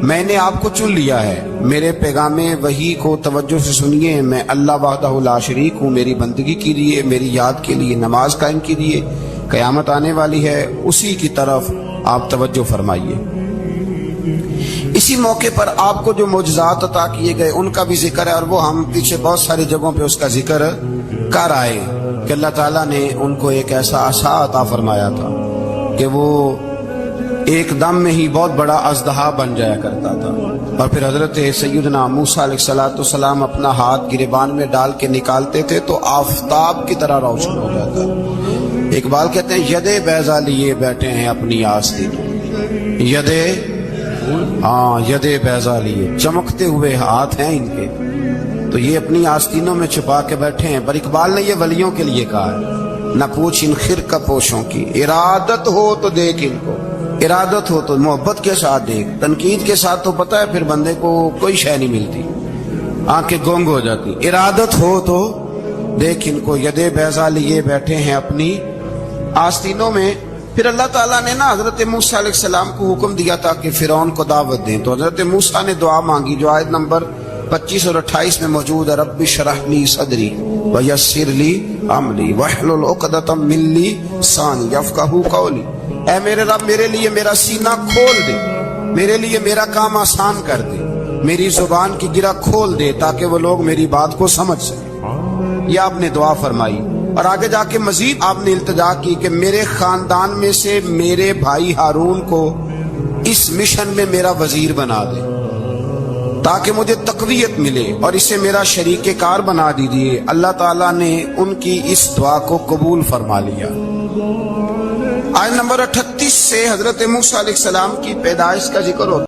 میں نے آپ کو چن لیا ہے. میرے پیغام وحی کو توجہ سے سنیے, میں اللہ وحدہ لا شریک ہوں. میری بندگی کیجیے, میری یاد کے لیے نماز قائم کیجیے, قیامت آنے والی ہے, اسی کی طرف آپ توجہ فرمائیے. اسی موقع پر آپ کو جو معجزات عطا کیے گئے ان کا بھی ذکر ہے, اور وہ ہم پیچھے بہت ساری جگہوں پہ اس کا ذکر کر آئے کہ اللہ تعالیٰ نے ان کو ایک ایسا عصا عطا فرمایا تھا کہ وہ ایک دم میں ہی بہت بڑا اژدہا بن جایا کرتا تھا. اور پھر حضرت سیدنا موسیٰ علیہ السلام اپنا ہاتھ گریبان میں ڈال کے نکالتے تھے تو آفتاب کی طرح روشن ہو جاتا. اقبال کہتے ہیں یدے بیضا لیے بیٹھے ہیں اپنی آستینوں, یدے بیضا لیے, چمکتے ہوئے ہاتھ ہیں ان کے, تو یہ اپنی آستینوں میں چھپا کے بیٹھے ہیں. پر اقبال نے یہ ولیوں کے لیے کہا ہے, نہ پوچھ ان خرقہ پوشوں کی, ارادت ہو تو دیکھ ان کو, ارادت ہو تو محبت کے ساتھ دیکھ, تنقید کے ساتھ تو پتہ ہے پھر بندے کو کوئی شے نہیں ملتی, آنکھیں گونگ ہو جاتی. ارادت ہو تو دیکھ ان کو, یدے بیضا لیے بیٹھے ہیں اپنی آستینوں میں. پھر اللہ تعالیٰ نے نا حضرت موسیٰ علیہ السلام کو حکم دیا تھا کہ فرعون کو دعوت دیں, تو حضرت موسیٰ نے دعا مانگی جو آیت نمبر 25 اور 28 میں موجود ہے, رب اشرح لی صدری ویسر لی امری واحلل عقدۃ من لسانی یفقہوا قولی. اے میرے رب میرے لیے میرا سینہ کھول دے, میرے لیے میرا کام آسان کر دے, میری زبان کی گرہ کھول دے تاکہ وہ لوگ میری بات کو سمجھ سکیں. یہ آپ نے دعا فرمائی. اور آگے جا کے مزید آپ نے التجا کی کہ میرے خاندان میں سے میرے بھائی ہارون کو اس مشن میں میرا وزیر بنا دے تاکہ مجھے تقویت ملے, اور اسے میرا شریک کار بنا دیجیے. اللہ تعالیٰ نے ان کی اس دعا کو قبول فرما لیا. آیت نمبر 38 سے حضرت موسیٰ علیہ السلام کی پیدائش کا ذکر ہوتا